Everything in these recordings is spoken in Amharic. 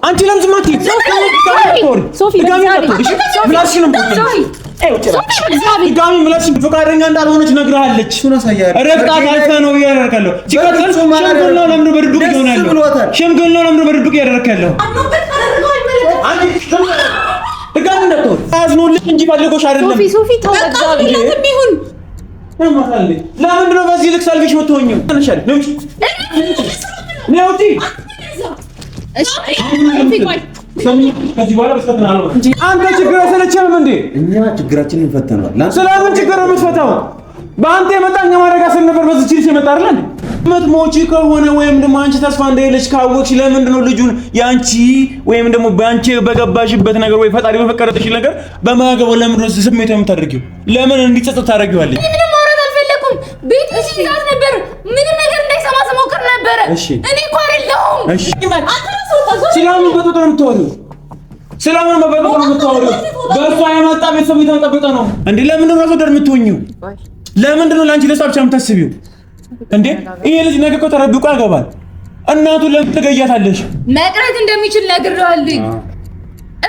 አንቺ ለምን ዝም አትይ? ሶፊ ምላስሽንም ድጋሚ ምላስሽን ፈቃደኛ እንዳልሆነች ነግረሃለች። ረግጣት አልፈህ ነው እያደረግህ ሲቀጥል ሽምግልናው ለምንድን ነው በድብቅ ይሆን ያለው? ሽምግልናው ለምንድን ነው በድብቅ እያደረግህ ያለው? ድጋሚ እንዳትሆን አዝኖልሽ እንጂ ፈልጎሽ አይደለም። ሶፊ ተው ይሁን ለምንድን ነው በዚህ ልክ ሰልፊሽ የምትሆኚው? ተነሻል ነው አንተ ችግር አይሰለችህም እንዴ? እኛ ችግራችንን እንፈተናል። ስለምን ችግር ነው የምትፈታው? በአንተ የመጣኛ ማድረግ አስል ነበር። በዚህ ችግር ሲመጣ አይደል ምትሞቺ ከሆነ ወይም ደግሞ አንቺ ተስፋ እንደሌለሽ ካወቅሽ ለምንድን ነው ልጁን ያንቺ ወይም ደግሞ በአንቺ በገባሽበት ነገር ወይ ፈጣሪ በፈቀደልሽ ነገር በማገበው ለምንድን ነው ስሜት የምታደርጊው? ለምን እንዲጸጸት ታደርጊዋለሽ? ምንም ማውራት አልፈለኩም። ቤት እሺ ይዛት ነበር። ምንም ነገር እንዳይሰማ ስሞክር ነበር። እኔ እኮ አይደለሁም። እሺ ስለምን በጥጦ ነው የምታወሪው? ስለምን በጥጦ ነው የምታወሪው? በእሷ የመጣ ቤተሰብ እየተጠበቀ ነው እንዴ? ለምንድን ነው ራስ ወዳድ የምትሆኚው? ለምንድን ነው ለአንቺ ደስታ ብቻ የምታስቢው እንዴ? ይሄ ልጅ ነገ እኮ ተረብቆ ያገባል። እናቱን ለምን ትገያታለሽ? መቅረት እንደሚችል ነግሬዋለሁ።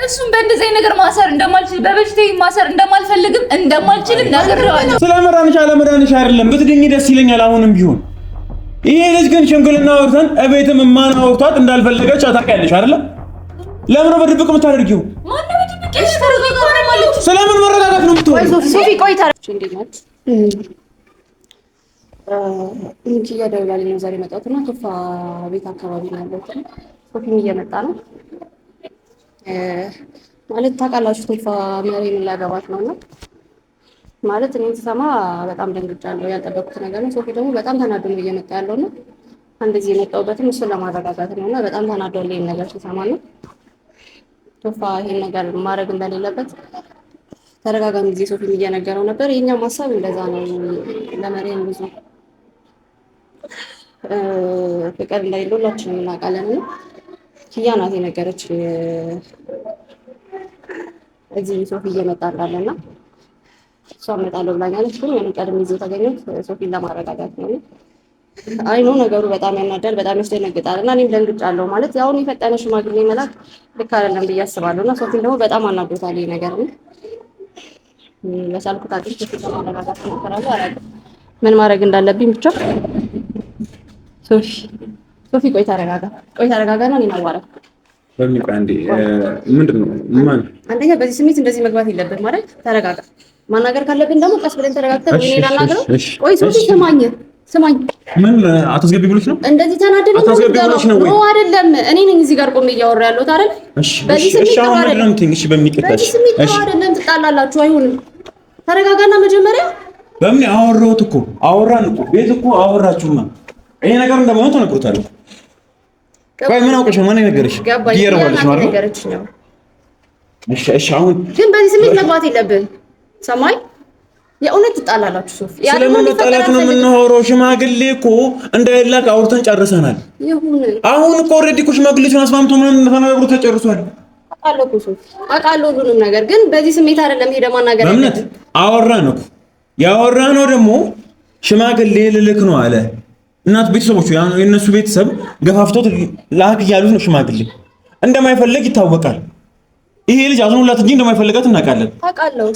እሱም በእንደዚህ ነገር ማሰር እንደማልችል በበሽታዬ ማሰር እንደማልፈልግም እንደማልችልም ነግሬዋለሁ። ስለመራንሽ አለመራንሽ አይደለም ብትድኝ ደስ ይለኛል አሁንም ቢሆን። ይሄ ልጅ ግን ሽምግልና አውርተን እቤትም ማን አውርቷት እንዳልፈለገች ታውቂያለሽ አይደለ? ለምን ነው በድብቅ የምታደርጊው? ማነው በድብቅ ያደረገው? ስለምን መረጋጋት ነው የምትሆነው? ሶፊ ቆይ ታረች እንዴት ናት? እንጂ ያደውላል ነው ዛሬ መጣሁትና ቶፋ ቤት አካባቢ ነው ያለሁት። ሶፊም እየመጣ ነው ማለት ታውቃላችሁ። ቶፋ መሪን ላገባት ነውና ማለት እኔን ስሰማ በጣም ደንግጫለሁ። ያልጠበቅኩት ነገር ነው። ሶፊ ደግሞ በጣም ተናዶ ነው እየመጣ ያለውና እንደዚህ የመጣሁበትም እሱን ለማረጋጋት ነውና በጣም ተናዶልኝ ይሄን ነገር ስሰማ ነው። ቶፋ ይሄን ነገር ማድረግ እንደሌለበት ተደጋጋሚ ጊዜ ሶፊም እየነገረው ነበር። የኛም ሀሳብ እንደዛ ነው። ለመሪን ብዙ ፍቅር እንደሌለው ሁላችንም እናውቃለን። ኪያ ናት የነገረችኝ እዚህ ሶፊ እየመጣ እንዳለና እሷ እመጣለሁ ብላኛለች። ግን ያን ቀድሜ ይዤ ተገኘሁት ሶፊን ለማረጋጋት ነው። አይ ነው ነገሩ በጣም ያናዳል፣ በጣም ያስደነግጣል እና እኔም ደንግጫለሁ። ማለት ያው የፈጠነ ሽማግሌ መላክ ልክ አይደለም ብዬ አስባለሁ እና ሶፊን ደግሞ በጣም አናዶታል ይሄ ነገር ነው። ለሳልኩት አጥንት ሶፊን ለማረጋጋት እሞክራለሁ። አላውቅም ምን ማድረግ እንዳለብኝ ብቻ። ሶፊ ቆይ ተረጋጋና እኔን አዋራኝ። በሚቆይ አንዴ ምንድን ነው ማን አንደኛ በዚህ ስሜት እንደዚህ መግባት የለብን ማለት ተረጋጋ። ማናገር ካለብን ደግሞ ቀስ ብለን ተረጋግተን እኔ ላናግረው። ቆይ ሶፊ ስማኝ ምን አታስገቢ ብሎሽ ነው እንደዚህ ተናደደ ነው? ነው አይደለም እኔ ነኝ እዚህ ጋር ቆሜ እያወራ ያለሁት አይደል? በዚህ ስሜት ነው አይደለም? እሺ በሚቀጣሽ እሺ አይደለም ትጣላላችሁ። አይሆንም ተረጋጋና መጀመሪያ በምን አወራሁት እኮ አወራን እኮ ቤት እኮ አወራችሁማ። ይሄ ነገር እንደማይሆን ተነግሮታል። ቆይ ምን አውቀሽ ነው? ማን ነገርሽ? ይየረዋልሽ ማለት ነው። እሺ አሁን ግን በዚህ ስሜት መግባት የለብን። ሰማይ የእውነት ትጣላላችሁ ሶፊ። ስለምን መጣላት ነው የምናወራው? ሽማግሌ እኮ እንዳይላክ አውርተን ጨርሰናል። ይሁን አሁን እኮ ኦልሬዲ እኮ ሽማግሌውን አስማምቶ ምንም ተናግሮ ተጨርሷል። አውቃለሁ እኮ ሶፊ አውቃለሁ ሁሉንም ነገር፣ ግን በዚህ ስሜት አይደለም ሄደ ማናገር በእምነት አወራን እኮ ያወራነው ደግሞ ሽማግሌ ልልክ ነው አለ። እናት ቤተሰቦቹ የእነሱ ቤተሰብ ገፋፍቶት ላክ እያሉት ነው። ሽማግሌ እንደማይፈልግ ይታወቃል። ይሄ ልጅ አዝኖላት እንጂ እንደማይፈልጋት እናውቃለን።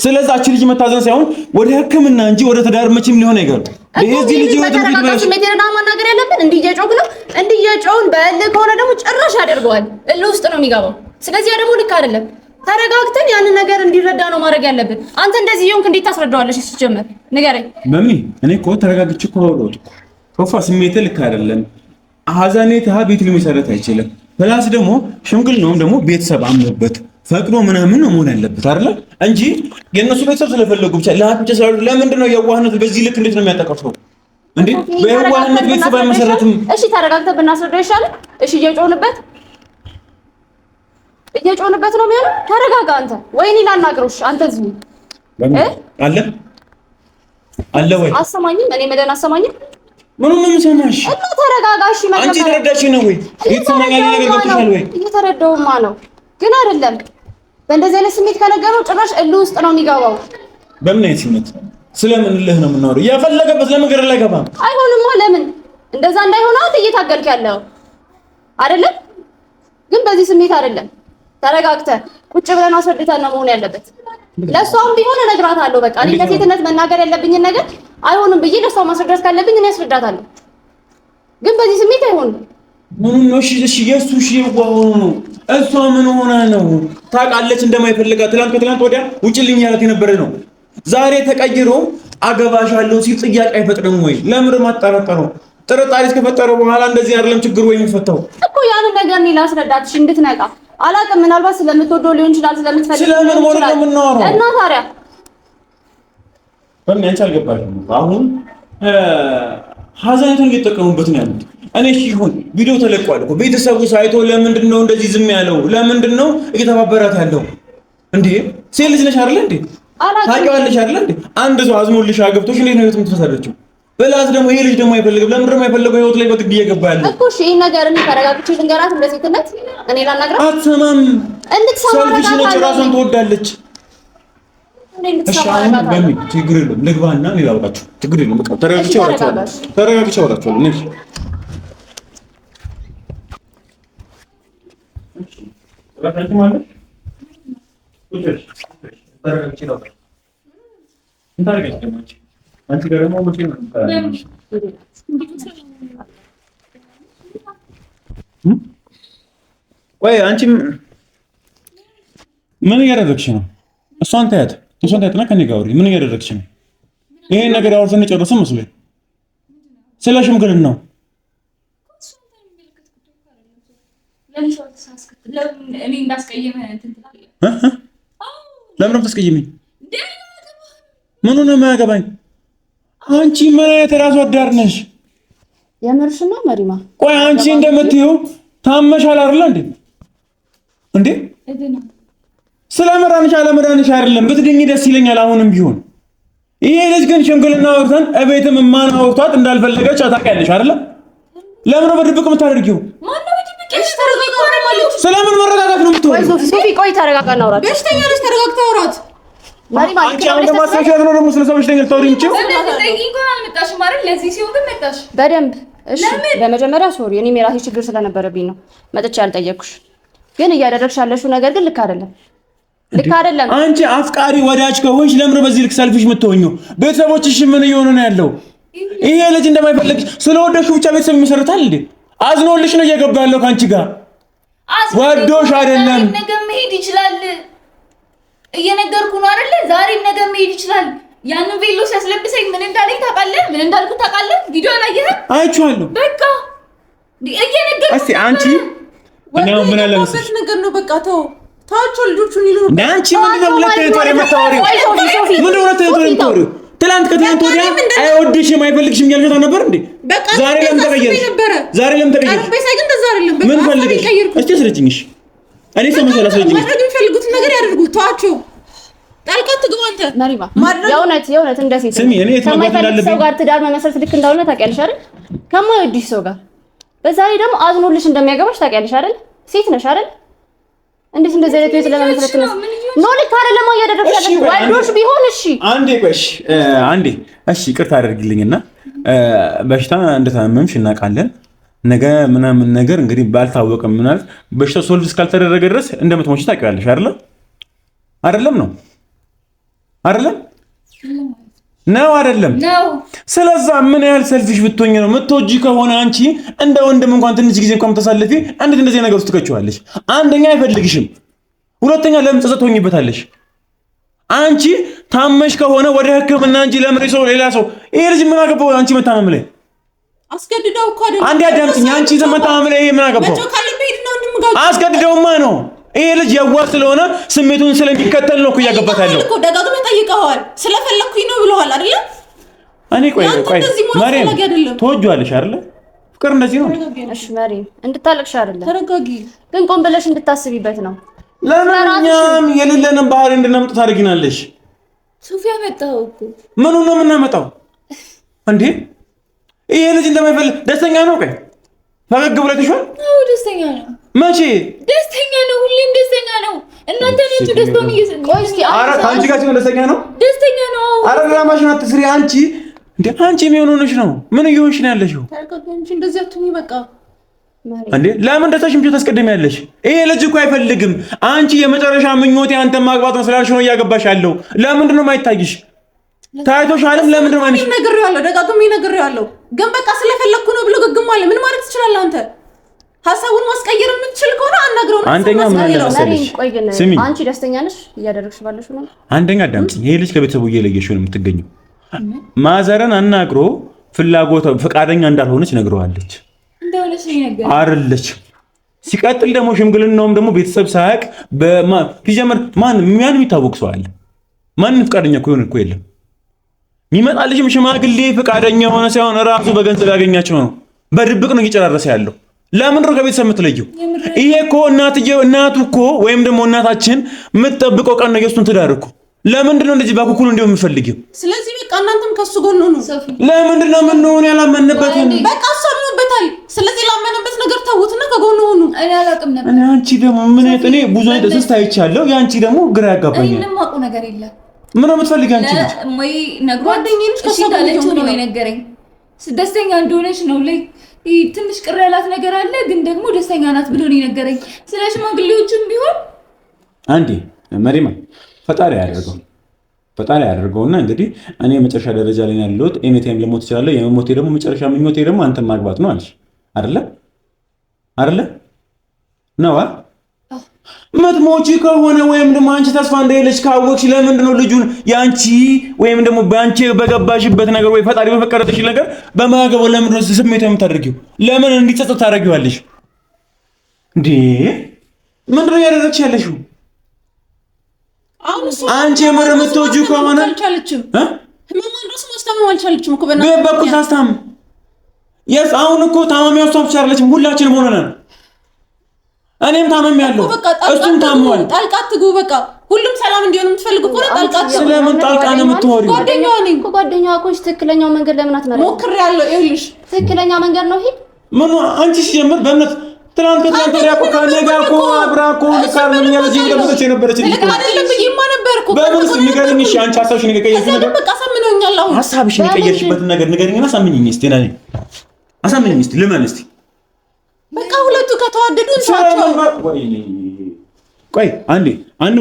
ስለዚህ አቺ ልጅ መታዘን ሳይሆን ወደ ሕክምና እንጂ ወደ ትዳር መቼም ሊሆን አይገርም። ለዚህ ልጅ ወደ ትዳር ስሜት ነው ማናገር ያለብን። እንዲየጮክ ነው እንዲየጮውን በእልህ ከሆነ ደግሞ ጭራሽ ያደርገዋል። እልህ ውስጥ ነው የሚገባው። ስለዚህ ያ ደግሞ ልክ አይደለም። ተረጋግተን ያንን ነገር እንዲረዳ ነው ማድረግ ያለብን። አንተ እንደዚህ ይሁን እንዴት ታስረዳዋለሽ? ሲጀመር ንገረኝ። መሚ እኔ እኮ ተረጋግቼ እኮ ነው ቶፋ ስሜት ልክ አይደለም። ሀዘኔታ ቤት ሊመሰረት አይችልም። ፕላስ ደግሞ ሽምግልናውም ደግሞ ቤተሰብ አምኖበት ፈቅዶ ምናምን ነው መሆን ያለበት አይደል እንጂ የእነሱ ቤተሰብ ስለፈለጉ ብቻ ለአንተ ሰው ለምንድን ነው የዋህነት በዚህ ልክ እንዴት ነው የሚያጠቃው እንዴ? በየዋህነት ቤተሰብ አይመሰረትም። እሺ ተረጋግተን ብናስረዳው ይሻላል። እሺ እየጮህንበት ነው የሚሆነው። ተረጋጋ አንተ። ወይኔ ላናግረውሽ አንተ እዚህ አለ ወይ አሰማኝም። እኔ መደን አሰማኝም። ምኑን ነው የምሰማሽ? እና ተረጋጋ። እሺ አንቺ ተረዳሽኝ ነው ወይ? የተሰማኛል ነገር ገብቶሻል ወይ? እየተረዳሁማ ነው ግን አይደለም። በእንደዚህ አይነት ስሜት ከነገረው ጭራሽ እልህ ውስጥ ነው የሚገባው። በምን አይነት ስሜት? ስለምን እልህ ነው የምናወራው? እያፈለገበት ለመንገር ላይ ገባ። አይሆንማ። ለምን እንደዛ እንዳይሆን አንተ እየታገልክ ያለው አይደለም? ግን በዚህ ስሜት አይደለም። ተረጋግተህ ቁጭ ብለን አስረድተን ነው መሆን ያለበት። ለሷም ቢሆን እነግራታለሁ። በቃ እኔ ለሴትነት መናገር ያለብኝን ነገር አይሆንም ብዬ ለሷ ማስረዳት ካለብኝ እኔ አስረዳታለሁ። ግን በዚህ ስሜት አይሆንም። ምን ነው? እሺ የሱ ዋው ነው። እሷ ምን ሆና ነው? ታውቃለች እንደማይፈልጋት። ከትላንት ወዲያ ውጭልኝ ያላት የነበረ ነው። ዛሬ ተቀይሮ አገባሻለሁ ሲል ጥያቄ አይፈጥርም ወይ? ለምን ማጣራጠረው? ጥርጣሬ እስከፈጠረው በኋላ እንደዚህ አይደለም ችግሩ ወይ የሚፈታው እኮ ያንን ነገር እኔ ላስረዳትሽ እንድትነቃ አላውቅም። ምናልባት ስለምትወደው ሊሆን ይችላል፣ ስለምትፈልግ ስለምን ሞር ነው የምናወራው? እና ታዲያ በምን አንቺ አልገባሽም? አሁን ሀዘኔቱን እየተጠቀሙበት ነው ያሉት። እኔ ይሁን ቪዲዮ ተለቋል እኮ ቤተሰቡ ሳይቶ ለምንድን ነው እንደዚህ ዝም ያለው? ለምንድን ነው እየተባበራት ያለው? እንዴ ሴት ልጅ ነሽ አይደል እንዴ? ታውቂዋለሽ አይደል እንዴ? አንድ ሰው አዝኖልሽ አገብቶሽ እንዴት ነው የምትፈታደችው? በላስ ደግሞ ይሄ ልጅ ደግሞ አይፈልግም። ለምን ደግሞ አይፈልገው? ህይወት ላይ በግድ እየገባ ያለው እኮ እሺ። ይሄ ነገር እኔ ተረጋግቼ ልንገራት እንደ ሴትነት እኔ ላናግራት። አትሰማም። ሰልፊሽ ነች፣ ራሷን ትወዳለች። እሺ አሁን በሚል ችግር የለም ልግባና እኔ ላውቃችሁ። ችግር የለም በቃ ተረጋግቼ አወራቸዋለሁ። ነሽ ረፈንት ማለት ተረጋግቼ ላውቃችሁ። እንታረጋችሁ ደግሞ አንቺ ጋር ደግሞ መቼ ነው? ቆይ አንቺ ምን እያደረግሽ ነው? እሷን ታያትና ከኔ ጋር አውሪ። ምን እያደረግሽ ነው? ይሄን ነገር አውርተን ጨርሰን መስሎኝ ስለ ሽምግልና ነው። ለምን ታስቀይመኝ? ምኑ ነው የማያገባኝ? አንቺ ምን አይነት ራስ ወዳድ ነሽ? የምርሽ ነው መሪማ? ቆይ አንቺ እንደምትይው ታመሻል አይደል እንዴ? ስለመዳንሽ አለመዳንሽ አይደለም፣ ብትድኝ ደስ ይለኛል አሁንም ቢሆን። ይሄ ልጅ ግን ሽምግልና አውርተን እቤትም ማን አውርቷት እንዳልፈለገች ታውቂያለሽ አይደል? ለምን ነው በድብቅ የምታደርጊው? ስለምን መረጋጋት ነው የምትወሪው? ሶፊ ቆይ ተረጋጋ፣ እናውራት። በሽተኛ ነሽ፣ ተረጋግተህ አውራት። አንቺ አሁን ደግሞ አስተካክለ ነው ደግሞ ስለ ሰዎች ነገር ታውሪ እንጂ በደንብ እሺ። በመጀመሪያ ሶሪ፣ እኔም የራሴ ችግር ስለነበረብኝ ነው መጥቼ ያልጠየቅኩሽ። ግን እያደረግሽ ያለሽው ነገር ግን ልክ አይደለም፣ ልክ አይደለም። አንቺ አፍቃሪ ወዳጅ ከሆንሽ ለምን በዚህ ልክ ሰልፊሽ የምትሆኚው? ቤተሰቦችሽ ምን እየሆኑ ነው ያለው? ይሄ ልጅ እንደማይፈልግሽ ስለወደድሽው ብቻ ቤተሰብ ይመሰርታል እንዴ? አዝኖልሽ ነው እየገባ ያለው ካንቺ ጋር፣ ወዶሽ አይደለም። ነገ መሄድ ይችላል፣ እየነገርኩ ነው አይደለ? ዛሬም ነገ መሄድ ይችላል። ያንን ቬሎ ሲያስለብሰኝ ምን እንዳለኝ ታውቃለህ? ምን እንዳልኩት ታውቃለህ? ቪዲዮ አላየህም? አይቼዋለሁ። በቃ እየነገርኩ እስቲ አንቺ እኛው ምን አለ መሰለሽ ነገር ነው። በቃ ተዋቸው ልጆቹን ይሉ አንቺ ምን ነው ሁለተኛ ወሬ የምታወሪው? ምን ነው ሁለተኛ ወሬ የምታወሪው? ትላንት ወዲያ አይወድሽም አይፈልግሽም እያልሻት ነበር እንዴ? ዛሬ ለምን ተቀየርሽ? ምን ፈልገሽ? እስቲ አስረጅኝ። እሺ እኔ ሰምቼ አስረጅኝ። ማድረግ የሚፈልጉትን ነገር ያደርጉ። ተዋቸው። ጣልቃ ትግባ አንተ መሪማ። የእውነት እንደ ሴት ስሚ፣ እኔ የት መግባት እንዳለብኝ ሰው ጋር ትዳር መመስረት ልክ እንዳልሆነ ታውቂያለሽ አይደል? ከማይወድሽ ሰው ጋር በዛ ላይ ደግሞ አዝኖልሽ እንደሚያገባሽ ታውቂያለሽ አይደል? ሴት ነሽ አይደል? እንዴት እንደዚህ አይነት ቤት ለመመስረት ነው? ኖ ልክ አይደለም እያደረግሽ ያለሽ። ወዶሽ ቢሆን እሺ፣ አንዴ እሺ፣ ይቅርታ አድርጊልኝና በሽታ እንደታመምሽ እናውቃለን። ነገ ምናምን ነገር እንግዲህ ባልታወቀም ምናል በሽታው ሶልቭ እስካልተደረገ ድረስ እንደምትሞቺ ታውቂያለሽ አይደለም? አይደለም ነው አይደለም ነው አይደለም ነው። ስለዛ ምን ያህል ሰልፊሽ ብትሆኝ ነው? የምትወጂ ከሆነ አንቺ እንደ ወንድም እንኳን ትንሽ ጊዜ እንኳን ተሳልፊ እንዴት እንደዚህ ነገር ውስጥ ትከቺዋለሽ? አንደኛ አይፈልግሽም፣ ሁለተኛ ለምን ጸጸት ትሆኝበታለሽ? አንቺ ታመሽ ከሆነ ወደ ሕክምና እንጂ ለምን ሰው ሌላ ሰው ይሄ ልጅ ምን አገባው? አንቺ መታመም ላይ አስገድደው እኮ አይደለም። አንዴ አዳምጪኝ። አንቺ መታመም ላይ ምን አገባው? አስገድደውማ ነው። ይሄ ልጅ የዋህ ስለሆነ ስሜቱን ስለሚከተል ነው እኮ እያገባት ያለው እኮ። ደጋግመህ ጠይቀዋል። ስለፈለኩኝ ነው ብለዋል አይደል? እኔ ቆይ ማርያም ትወጂዋለሽ አይደል? ፍቅር እንደዚህ ነው። እሺ ማርያም እንድታለቅሽ አይደለም፣ ተረጋጊ። ግን ቆም ብለሽ እንድታስቢበት ነው። ለማንኛውም የሌለንን ባህሪ እንድናመጣ ታደርጊናለሽ። ሶፊያ መጣው እኮ ምኑ ነው የምናመጣው እንዴ? ይሄ ልጅ እንደማይፈልግ ደስተኛ ነው። ቆይ ፈገግ ብለሽዋል? አዎ ደስተኛ ነው። መቼ ደስተኛ ነው? ሁሌም ደስተኛ ነው። እናንተ ናችሁ ደስታውን እየሰጠኝ። ቆይ እስኪ ኧረ ከአንቺ ጋር ሲሆን ደስተኛ ነው። ደስተኛ ነው። ኧረ ድራማሽን አትስሪ አንቺ። እንዴ አንቺ ምን ሆነሽ ነው? ምን እየሆንሽ ነው ያለሽው? ተረጋጊ እንጂ እንደዚህ አትሁኚ። በቃ እንዴ ለምን ደስታሽን ብቻ ታስቀድሚያለሽ? ይሄ ልጅ እኮ አይፈልግም። አንቺ የመጨረሻ ምኞቴ አንተ ማግባት ነው ስላልሽ ነው እያገባሽ ያለው። ለምንድን ነው የማይታይሽ? ታይቶሻልም። ለምንድን ነው አንቺ ነግሬዋለሁ፣ ደጋግሜ ነግሬዋለሁ። ግን በቃ ስለፈለኩ ነው ብሎ ግግም አለ። ምን ማለት ትችላለህ አንተ? ሐሳቡን ማስቀየር የምትችል ከሆነ አናግረው ነው። አንደኛ ምን አለ መሰለሽ፣ ስሚ አንቺ ደስተኛ ነሽ እያደረግሽ ባለሽ ነው። አንደኛ አዳምጪኝ። ይሄ ልጅ ከቤተሰቡ እየለየሽ ነው የምትገኘው። ማዘረን አናግሮ ፍላጎቷ ፈቃደኛ እንዳልሆነች ነግረዋለች አይደለች። ሲቀጥል ደግሞ ሽምግልናውም ደግሞ ቤተሰብ ሳያውቅ ሲጀምር ማን የሚታወቅ ሰው አለ? ማን ፈቃደኛ እኮ ይሆን እኮ የለም። የሚመጣ ልጅም ሽማግሌ ፈቃደኛ የሆነ ሳይሆን ራሱ በገንዘብ ያገኛቸው ነው። በድብቅ ነው እየጨራረሰ ያለው። ለምን ነው ከቤተሰብ የምትለየው? ይሄ እኮ እናቱ እኮ ወይም ደግሞ እናታችን የምትጠብቀው ቀን ነው የእሱን ትዳር እኮ። ለምንድን ነው እንደዚህ ባኩኩሉ እንደው የምፈልጊው? ስለዚህ በቃ እናንተም ከሱ ጎን ሁኑ። ለምንድን ነው የምንሆን? ያላመንበት በቃ አሳምኑበታል። ስለዚህ ላመነበት ነገር ተውትና ከጎን ሁኑ። እኔ አላውቅም ነበር። እኔ አንቺ ደግሞ ምን እኔ ብዙ አይነት ደስታ አይቻለሁ። ያንቺ ደግሞ ግራ ያጋባኛል። እኔ የማውቀው ነገር የለም። ምን ነው የምትፈልጊው አንቺ ልጅ? ወይ ጓደኛዬ እሺ ካለችው ነው የነገረኝ። ደስተኛ እንደሆነች ነው ላይ ትንሽ ቅር ያላት ነገር አለ፣ ግን ደግሞ ደስተኛ ናት ብሎ ነው የነገረኝ። ስለ ሽማግሌዎችም ቢሆን አንዴ መሪማ ፈጣሪ ያደርገውና እንግዲህ እኔ መጨረሻ ደረጃ ላይ ያለሁት ኤኒታይም ልሞት እችላለሁ። የመሞቴ ደግሞ መጨረሻ ምኞቴ ደግሞ አንተን ማግባት ነው አለሽ አይደለ ነዋ። መትሞጪ ከሆነ ወይም ደግሞ አንቺ ተስፋ እንደሌለሽ ካወቅሽ ለምንድን ነው ልጁን ያንቺ ወይም ደግሞ ባንቺ በገባሽበት ነገር ወይ ፈጣሪ በፈቀደልሽ ነገር በማገባው ለምንድን ነው ስሜት የምታደርጊው? ለምን እንዲጸጸት ታደርጊዋለሽ እንዴ? ምንድን ነው ያደረግሽ ያለሽው? አንቺ የምር የምትወጂው ከሆነ አልቻለችም። ህመሟን ራሱ ማስታመም አልቻለችም እኮ በበኩል ታስታም የስ አሁን እኮ ታማሚው እሷ ብቻ አይደለችም፣ ሁላችንም ሆነናል። እኔም ታመም ያለው እሱም ታሟል። ጣልቃ አትግቡ። በቃ ሁሉም ሰላም እንዲሆን የምትፈልጉ ከሆነ ጣልቃ አትግቡ። ስለምን ጣልቃ ነው የምትወሪው? ጓደኛዋ ነኝ እኮ ጓደኛዋ እኮ ትክክለኛው መንገድ ለምን አትመጣም? ሞክሬያለሁ። ይኸውልሽ ትክክለኛ መንገድ ነው ይሄ። ምን አንቺ ሲጀምር በእምነት ትናንት ያቆ ካነጋኮ አብራኮ ልካርም ያለጂ ለምትች የነበረች ልጅ አይደለም ብዬማ ነበርኩ። በምን ንገሪኝ። እሺ አንቺ ሐሳብሽን የቀየርሽ ነገር በቃ ሳምነውኛል። አሁን ሐሳብሽን የቀየርሽበትን ነገር ንገሪኝና ሳምኚኝ እስቲ ነኝ አሳምኚኝ እስቲ ልመን እስቲ በቃ ሁለቱ ከተዋደዱ እንሳቸው። ቆይ አንዴ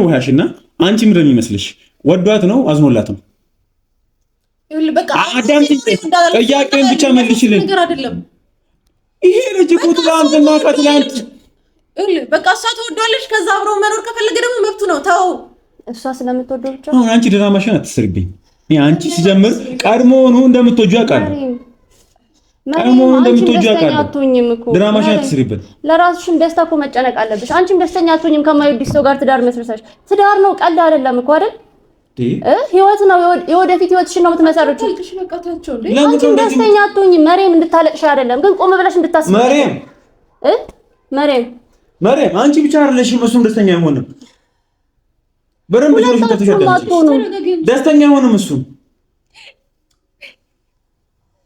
ውሃሽና አንቺ ምንድን ነው የሚመስልሽ? ወዷት ነው አዝኖላት ነው? በቃ አዳም ጥያቄን ብቻ መልሽልኝ። ነገር አይደለም ይሄ ልጅ እኮ ትላንትና ከትላንት በቃ እሷ ትወዷለች። ከዛ አብረው መኖር ከፈለገ ደግሞ መብቱ ነው። ተው እሷ ስለምትወደው ብቻ አሁን አንቺ ድራማሽን አትስርብኝ። አንቺ ሲጀምር ቀድሞውኑ እንደምትወጂው አውቃለሁ። ቀድሞውኑ እንደምትወጂው አውቃለሁ። ድራማሽን አትስሪብኝ። ለራስሽም ደስታ እኮ መጨነቅ አለብሽ። አንቺም ደስተኛ አትሆኝም ከማይወድሽ ሰው ጋር ትዳር መስርተሽ። ትዳር ነው ቀልድ አይደለም እኮ አይደል? ህይወት ነው። የወደፊት ህይወትሽን ነው የምትመሰርችው። አንቺም ደስተኛ አትሆኝም። መሬም እንድታለቅሽ አይደለም ግን ቆም ብለሽ እንድታስብ። መሬም አንቺ ብቻ አይደለሽም እሱም ደስተኛ አይሆንም። በረም ብዙ ልጅ ተተሸደደ ደስተኛ አይሆንም እሱ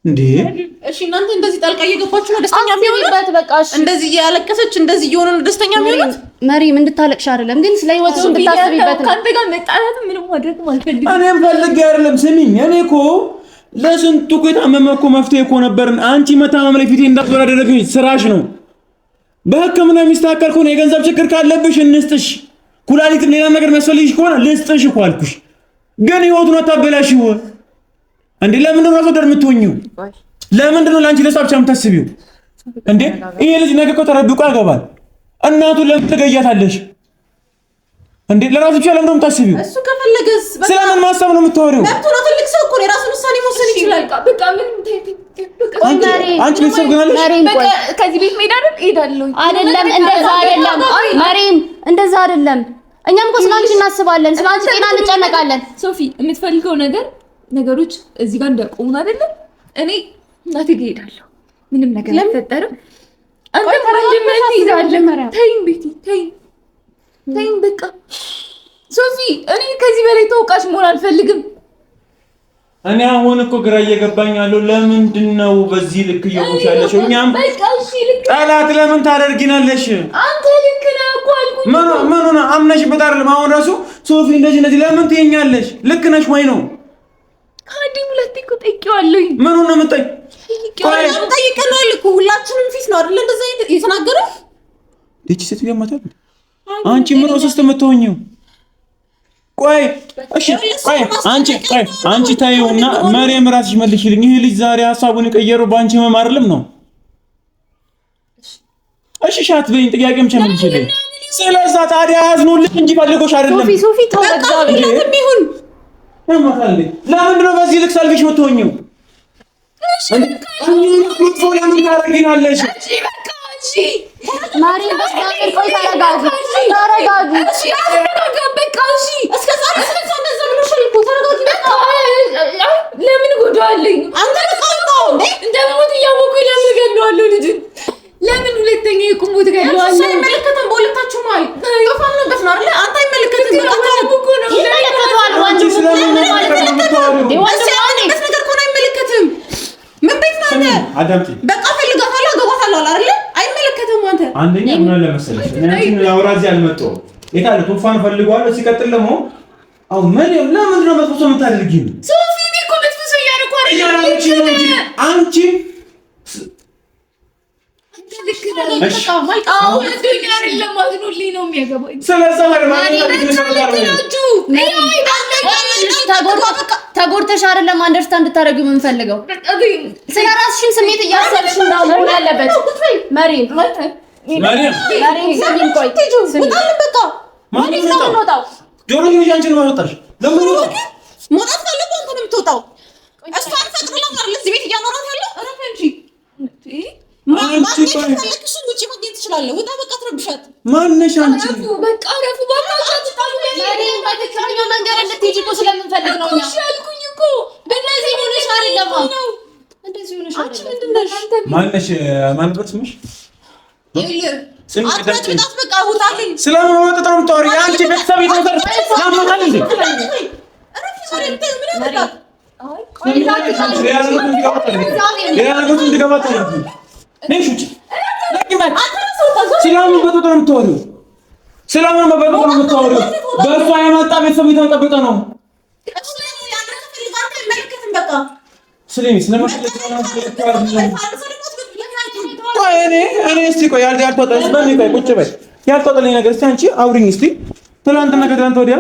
እንዴ። እሺ እናንተ እንደዚህ ጣልቃ እየገባችሁ ነው ደስተኛ የሚሆኑት? በቃ እሺ እንደዚህ ያለቀሰች እንደዚህ እየሆኑ ነው ደስተኛ የሚሆኑት? መሬም እንድታለቅሽ አይደለም ግን ስለ ህይወትሽ እንድታስቢበት ነው። ካንተ ጋር መጣላት ምንም ማድረግ አልፈልግም። እኔም ፈልጌ አይደለም። ስሚኝ እኔ እኮ ለስንቱ እኮ የታመመ እኮ መፍትሄ እኮ ነበርን። አንቺ መታመም ላይ ፊቴ እንዳትዞር ያደረግሽ ስራሽ ነው። በህክምና የሚስተካከል ከሆነ የገንዘብ ችግር ካለብሽ እንስጥሽ፣ ኩላሊትም ሌላ ነገር የሚያስፈልግሽ ከሆነ ልስጥሽ እኮ አልኩሽ። ግን ህይወቱን አታበላሽው እንዴ። ለምንድን ነው ወደር የምትሆኚው? ለምንድን ነው ለአንቺ ለሷ ብቻ የምታስቢው እንዴ? ይሄ ልጅ ነገ እኮ ተረብቆ ያገባል። እናቱን ለምን ትገያታለሽ እንዴ? ለራሱ ብቻ ለምን ነው የምታስቢው? እሱ ከፈለገስ ስለምን ማሰብ ነው የምታወሪው? መብቱ ነው። ትልቅ ሰው እኮ ነው፣ የራሱን ውሳኔ መወሰን ይችላል። በቃ ምን አንቺ ቤተሰብ ግን አለሽ? በቃ ከዚህ ቤት መሄድ እሄዳለሁ። አይደለም እንደዛ አይደለም መሬም፣ እንደዛ አይደለም። እኛም እኮ ስላንቺ እናስባለን፣ ስላንቺ ጤና እንጨነቃለን። ሶፊ የምትፈልገው ነገሮች እዚህ ጋር እንዳቆሙ አይደለም። እኔ እናቴ ጋር እሄዳለሁ። ምንም ነገር አይፈጠርም። አንተ ወንድምህ ትይዛለህ። ተይኝ ቤቲ፣ ተይኝ በቃ ሶፊ። እኔ ከዚህ በላይ ተወቃሽ መሆን አልፈልግም። እኔ አሁን እኮ ግራ እየገባኝ ያለው ለምንድን ነው በዚህ ልክ እየሆንሽ ያለሽው? እኛም በቃ እሺ ልክ ጠላት ለምን ታደርጊናለሽ? አንተ ልክ ነህ እኮ አልኩኝ። ምን ሆነ አምነሽበት አይደለም? አሁን ራሱ ሶፊ እንደዚህ ለምን ትይኛለሽ? ልክ ነሽ ወይ ነው? ከአንዴ ሁለቴ እኮ ጠይቄዋለሁኝ። ምኑን ነው የምጠይቅ? ጠይቀናል እኮ ሁላችንም ፊት ነው አይደል እንደዛ የተናገረው። እቺ ሴት ያማታል። አንቺ ምን ነው ሶስት የምትሆኚው? ቆይ እሺ፣ አንቺ ታዩና ማርያም ራስሽ መልሽልኝ። ይሄ ልጅ ዛሬ ሐሳቡን የቀየረው በአንቺ ህመም አይደለም ነው? እሺ ሻት በይኝ፣ ጥያቄም ቸምልሽልኝ። ስለዛ ታዲያ ያዝኑልኝ እንጂ ፈልጎሽ አይደለም። ሶፊ ተወጋቢ ይሁን ለምን ነው በዚህ ልክ ሰልፊሽ የምትሆኚው? ለምን ጎዳዋለኝ? እንደምሞት እያወኩኝ ለምን ገለዋለሁ? ልጅን ለምን ሁለተኛ የቁሙት ገለዋለሁ? አይመለከትም። በሁለታችሁ መሀል ተፋምኖበት ነው አይደል? አንተ አይመለከትም። በቃ ፈልጋታለሁ፣ አገባታለሁ አይደል? አይመለከትም። አንተ አንደኛ ምን አለ መሰለሽ እኔ አውራዚ አልመጣሁም። የታለ ቶፋን ፈልገዋለሁ። ሲቀጥል ደግሞ አሁን ለምንድን ነው መጥፎ ሰው የምታደርጊው? ሶፊ እኮ መጥፎ ሰው እያደረኩ አንቺ ተጎድተሽ አይደለም አንደርስታንድ እንድታደርጊው የምንፈልገው ስለ ራስሽን ስሜት እያሰብሽ እንዳልሆነ ያለበት መሪም ማነሽ አንቺ? በቃ ረፉ መንገድ እንድትሄጂ እኮ ስለምንፈልግ ነው። እንደዚህ ሆነሽ አይደለም። እንደዚህ ሆነሽ አይደለም። ማነሽ? ማንበት ስምሽ? ስለምን ወጥቶ ነው የምታወሪው? የአንቺ ቤተሰብ ይተሰር ያማታል እንዴ? ስለምን በጥጦ ነው የምታወሪው? ስለምን በጥጦ ነው የምታወሪው? በእሷ የመጣ ቤተሰብ እየተጠበቀ ነው። ያልተወጣልኝ ነገር እስኪ አንቺ አውሪኝ እስኪ። ትናንትና ከትናንት ወዲያ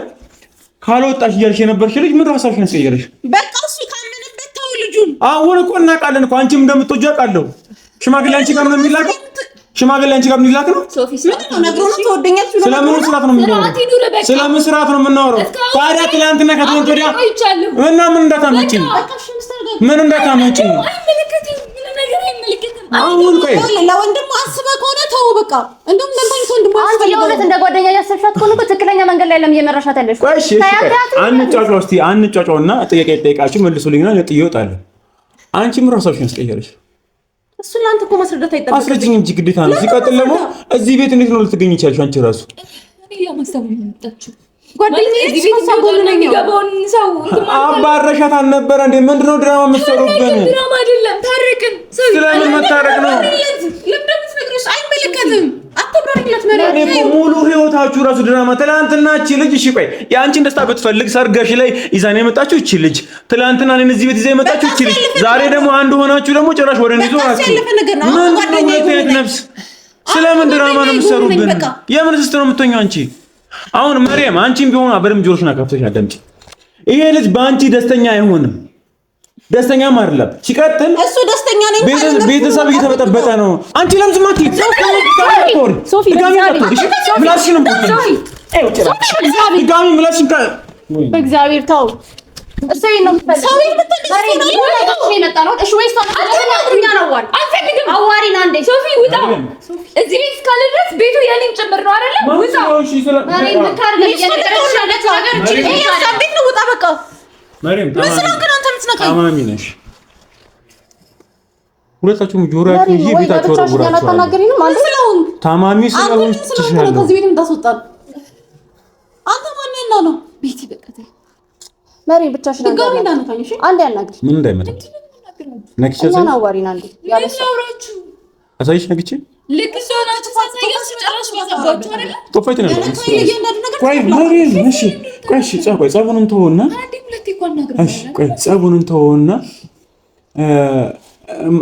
ካልወጣሽ እያልሽ የነበርሽ ልጅ ምንድን ነው ሀሳብሽን ያስቀየረሽ? በቃ እሱ ካመነበት ተው ልጁን። አሁን እኮ እናውቃለን እኮ አንቺም እንደምትወጂው አውቃለሁ። ሽማግሌ አንቺ ጋር ነው የሚላከው? ሽማግሌ አንቺ ጋር ምን ይላክ ነው? ስለምን ስርዓት ነው የምናወራው? ስለምን ስርዓት ነው የምናወራው? ታዲያ ትናንትና ከትናንት ወዲያ እና ምን እንዳታመጪ ነው? ምን እንዳታመጪ ነው? አሁን ቆይ ለወንድሙ አስበህ ከሆነ ተው በቃ። እንደውም ለማንተ ወንድሙ አንተ የእውነት እንደ ጓደኛ እያሰብሻት ከሆነ እኮ ትክክለኛ መንገድ ላይ እየመራሻት ያለሽ። ቆይ እሺ አንጫጫው እስቲ አንጫጫውና ጥያቄ ጠይቃችሁ መልሱልኝና ለጥዬ እወጣለሁ። አንቺ ምን ራስሽን ያስቀየረሽ? እሱን ለአንተ እኮ ማስረዳት አይጠበቅም። አስረጅኝ እንጂ ግዴታ ነው። ሲቀጥል ደግሞ እዚህ ቤት እንዴት ነው ልትገኝ ይቻልሽ? አንቺ ራሱ አባረሻት አልነበረ እንዴ? ምንድን ነው ድራማ የምትሰሩብን? ድራማ አይደለም፣ ታረቅን። ስለምን መታረቅ ነው? አይመለከትም። አትብራሪለት ማለት ነው። ሙሉ ህይወታችሁ ራሱ ድራማ። ትናንትና እቺ ልጅ እሺ፣ ቆይ የአንቺን ደስታ ብትፈልግ ሰርገሽ ላይ ይዛኔ የመጣችሁ እቺ ልጅ፣ ትናንትና እኔን እዚህ ቤት ይዛ የመጣችሁ እቺ ልጅ፣ ዛሬ ደግሞ አንድ ሆናችሁ ደግሞ ጭራሽ ወደ እኔ ዞራችሁ። ምንድን ነው ነፍስ? ስለምን ድራማ ነው የምትሰሩብን? የምን ስስት ነው የምትሆኚው አንቺ? አሁን መርያም አንቺም ቢሆን በደምብ ጆሮሽን አካፍተሽ አዳምጪ። ይሄ ልጅ በአንቺ ደስተኛ አይሆንም። ደስተኛም አይደለም። ሲቀጥል እሱ ደስተኛ ነኝ ቤተሰብ እየተበጠበጠ ነው። አንቺ ለምን ዝም አትይ? ሶፊ በእግዚአብሔር ተው። እሰይ ነው አዋሪና እንዴ ሶፊ ውጣ። እዚህ ቤት እስካለ ድረስ ቤቱ የኔም ጭምር ነው አይደለ? ታማሚ ነሽ። ሁለታችሁም ጆሮአችሁ ይሄ ቤታችሁ ወረውራችኋል። ታማሚ ስለሆንሽ ትችላለሽ። ከዚህ ቤት እንዳስወጣል አንተ ማንነው ነው? ቤቲ በቃ ማሪ ብቻሽ ነው አንዴ ያናግሪ። ምን እንዳይመጣ ነክቼ እኛን አዋሪና እንዴ ያለሳውራችሁ አሳይሽ ነግቼ ልክ ሶናችሁ ሳሳያችሁ ጨራሽ ባዛባችሁ አይደል? ጦፋይት ነው። ቆይ ማሪ እሺ፣ ቆይ እሺ፣ ጸቡንም ተውና ሁለቴ እኮ አናግረን። እሺ ቆይ ጸቡን እንተውና